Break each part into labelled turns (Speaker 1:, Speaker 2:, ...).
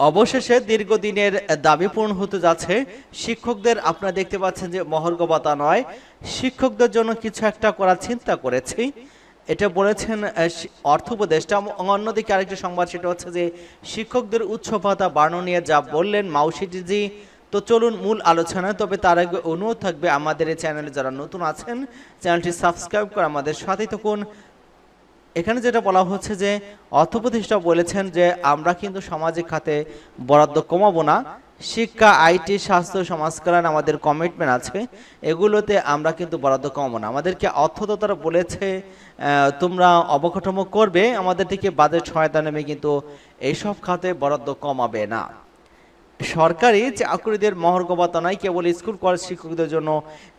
Speaker 1: অবশেষে দীর্ঘদিনের দাবি পূরণ হতে যাচ্ছে। শিক্ষকদের আপনারা দেখতে পাচ্ছেন যে মহার্ঘ ভাতা নয়, শিক্ষকদের জন্য কিছু একটা করার চিন্তা করেছি, এটা বলেছেন অর্থ উপদেষ্টা। অন্যদিকে আরেকটি সংবাদ, সেটা হচ্ছে যে শিক্ষকদের উচ্চ ভাতা বাড়ানো নিয়ে যা বললেন মাউশিটিজি। তো চলুন মূল আলোচনায়। তবে তার আগে অনুরোধ থাকবে আমাদের এই চ্যানেলে যারা নতুন আছেন চ্যানেলটি সাবস্ক্রাইব করে আমাদের সাথেই থাকুন। এখানে যেটা বলা হচ্ছে যে অর্থ উপদেষ্টা বলেছেন যে আমরা কিন্তু সামাজিক খাতে বরাদ্দ কমাবো না। শিক্ষা, আইটি, স্বাস্থ্য, সমাজ কল্যাণ আমাদের কমিটমেন্ট আছে, এগুলোতে আমরা কিন্তু বরাদ্দ কমাবো না। আমাদেরকে অর্থদাতারা বলেছে তোমরা অবকাঠামো করবে, আমাদের থেকে বাজেট সহায়তা নেবে, কিন্তু এইসব খাতে বরাদ্দ কমাবে না। সরকারি চাকরিদের মহার্ঘ ভাতা নয়, কেবল স্কুল কলেজ শিক্ষকদের জন্য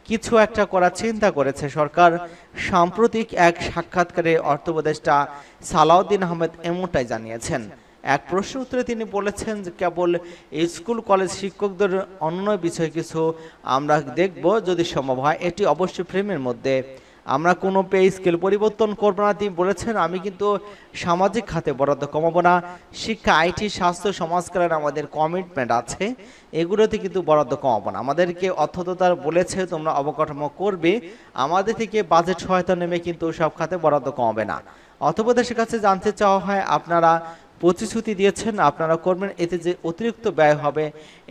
Speaker 1: কিছু একটা করার চিন্তা করেছে সরকার। সাম্প্রতিক এক সাক্ষাৎকারে অর্থ উপদেষ্টা সালাউদ্দিন আহমেদ এমনটাই জানিয়েছেন। এক প্রশ্ন উত্তরে তিনি বলেছেন যে কেবল স্কুল কলেজ শিক্ষকদের অন্য বিষয় কিছু আমরা দেখব যদি সম্ভব হয়, এটি অবশ্যই ফ্রেমের মধ্যে। আমরা কোনো পে স্কেল পরিবর্তন করবো না। তিনি বলেছেন আমি কিন্তু সামাজিক খাতে বরাদ্দ কমাবো না। শিক্ষা, আইটি, স্বাস্থ্য, সমাজ কল্যাণ আমাদের কমিটমেন্ট আছে, এগুলোতে কিন্তু বরাদ্দ কমাবো না। আমাদেরকে অর্থদাতার বলেছে তোমরা অবকাঠামো করবে, আমাদের থেকে বাজেট সহায়তা নেমে কিন্তু সব খাতে বরাদ্দ কমাবে না। অর্থপ্রদেশের কাছে জানতে চাওয়া হয় আপনারা প্রতিশ্রুতি দিয়েছেন আপনারা করবেন, এতে যে অতিরিক্ত ব্যয় হবে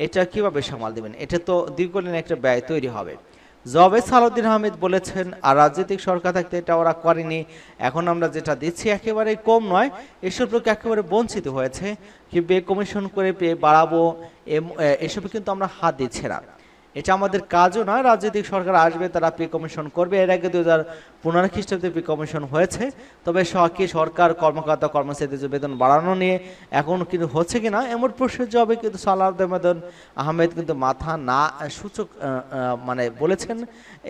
Speaker 1: এটা কিভাবে সামাল দেবেন? এটা তো দীর্ঘদিন একটা ব্যয় তৈরি হবে। জবে সালাউদ্দিন আহমেদ বলেছেন আর রাজনৈতিক সরকার থাকতে এটা ওরা করেনি, এখন আমরা যেটা দিচ্ছি একেবারে কম নয়, এসব লোক একেবারে বঞ্চিত হয়েছে। কি পে কমিশন করে পে বাড়াবো এসবে কিন্তু আমরা হাত দিচ্ছি না, এটা আমাদের কাজও নয়। রাজনৈতিক সরকার আসবে, তারা পে কমিশন করবে। এর আগে 2015 খ্রিস্টাব্দে পে কমিশন হয়েছে, তবে সরকার কর্মকর্তা কর্মচারীদের বেতন বাড়ানো নিয়ে এখন কিন্তু হচ্ছে কিনা এমন প্রশ্নের জবাবে কিন্তু সালাউদ্দিন আহমেদ কিন্তু মাথা না সূচক মানে বলেছেন,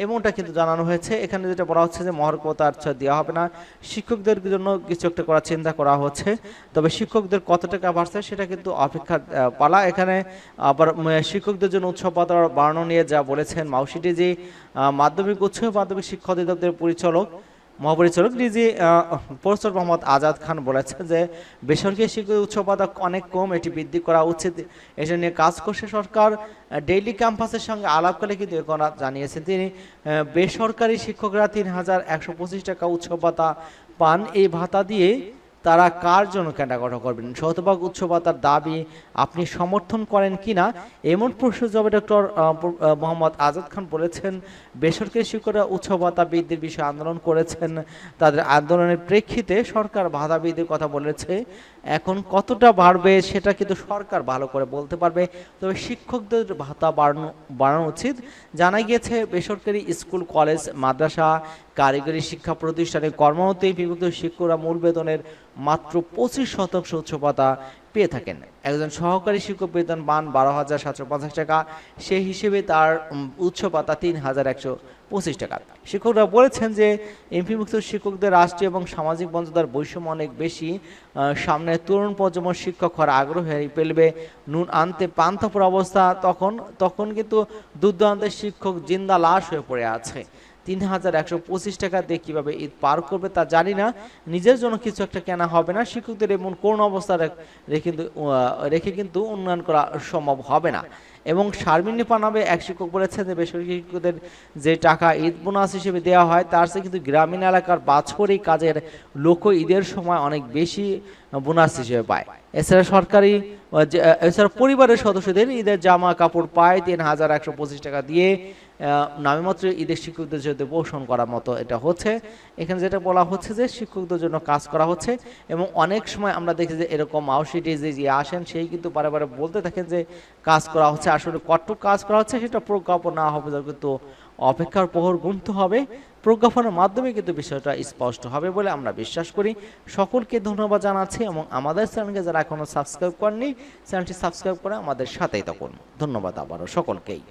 Speaker 1: এমনটা কিন্তু জানানো হয়েছে। এখানে যেটা বলা হচ্ছে যে মহার্ঘ ভাতা আচ্ছা দেওয়া হবে না, শিক্ষকদের জন্য কিছু একটা করার চিন্তা করা হচ্ছে। তবে শিক্ষকদের কত টাকা বাড়ছে সেটা কিন্তু অপেক্ষার পালা। এখানে আবার শিক্ষকদের জন্য উৎসব ভাতা বাড়ানো নিয়ে যা বলেছেন মাউশিটিজি, মাধ্যমিক উচ্চ মাধ্যমিক শিক্ষা অধিদপ্তরের মহাপরিচালক ডিজি প্রফেসর মোহাম্মদ আজাদ খান বলেছেন যে বেসরকারি শিক্ষক উচ্চ ভাতা অনেক কম, এটি বৃদ্ধি করা উচিত, এটা নিয়ে কাজ করছে সরকার। ডেইলি ক্যাম্পাসের সঙ্গে আলাপকালে কিন্তু একথা জানিয়েছেন তিনি। বেসরকারি শিক্ষকরা 3125 টাকা উচ্চ ভাতা পান, এই ভাতা দিয়ে তারা কার জন্য কেনাকাটা করবেন? শতভাগ উচ্চ ভাতার দাবি আপনি সমর্থন করেন কিনা এমন প্রশ্ন জবাবে ডক্টর মোহাম্মদ আজাদ খান বলেছেন বেসরকারি শিক্ষকরা উচ্চ ভাতা বৃদ্ধির বিষয়ে আন্দোলন করেছেন, তাদের আন্দোলনের প্রেক্ষিতে সরকার ভাতা বৃদ্ধির কথা বলেছে। এখন কতটা বাড়বে সেটা কিন্তু সরকার ভালো করে বলতে পারবে, তবে শিক্ষকদের ভাতা বাড়ানো উচিত। জানা গিয়েছে বেসরকারি স্কুল কলেজ মাদ্রাসা কারিগরি শিক্ষা প্রতিষ্ঠানে কর্মরত বিভক্ত শিক্ষকরা মূল বেতনের মাত্র 25% উচ্চ ভাতা পেয়ে থাকেন। একজন সহকারী শিক্ষক বেতন পান 12,750 টাকা, সেই হিসেবে তার উচ্চ ভাতা 3,125 টাকা। শিক্ষকরা বলেছেন যে এমপিভুক্ত শিক্ষকদের রাষ্ট্রীয় এবং সামাজিক মর্যাদার বৈষম্য অনেক বেশি, সামনে তরুণ প্রজন্ম শিক্ষক হওয়ার আগ্রহ হারিয়ে ফেলবে, নুন আনতে পান্তাপুর অবস্থা, তখন কিন্তু দুর্দান্তের শিক্ষক জিন্দা লাশ হয়ে পড়ে আছে। 3,125 টাকা দিয়ে কীভাবে ঈদ পার করবে তা জানি না, নিজের জন্য কিছু একটা কেনা হবে না। শিক্ষকদের এমন করুণ অবস্থা রেখে কিন্তু উন্নয়ন করা সম্ভব হবে না। এবং শারমিনী পানাবে এক শিক্ষক বলেছেন যে বেসরকারি শিক্ষকদের যে টাকা ঈদ বোনাস হিসেবে দেওয়া হয় তার চেয়ে কিন্তু গ্রামীণ এলাকার বাৎসরিক কাজের লোক ঈদের সময় অনেক বেশি বোনাস হিসেবে পায়। এছাড়া পরিবারের সদস্যদের ঈদের জামা কাপড় পায় 3,125 টাকা দিয়ে, নামেমাত্র ঈদের শিক্ষকদের সাথে পোষণ করার মতো এটা হচ্ছে। এখানে যেটা বলা হচ্ছে যে শিক্ষকদের জন্য কাজ করা হচ্ছে, এবং অনেক সময় আমরা দেখি যে এরকম মাউশিটিজি যে আসেন সেই কিন্তু বারে বারে বলতে থাকেন যে কাজ করা হচ্ছে, আসলে কতটুকু কাজ করা হচ্ছে সেটা প্রজ্ঞাপন না হবে, কিন্তু অপেক্ষার প্রহর গুনতে হবে। প্রজ্ঞাপনের মাধ্যমে কিন্তু বিষয়টা স্পষ্ট হবে বলে আমরা বিশ্বাস করি। সকলকে ধন্যবাদ জানাচ্ছি, এবং আমাদের চ্যানেলকে যারা এখনো সাবস্ক্রাইব করেননি চ্যানেলটি সাবস্ক্রাইব করে আমাদের সাথেই থাকুন। ধন্যবাদ আবারও সকলকেই।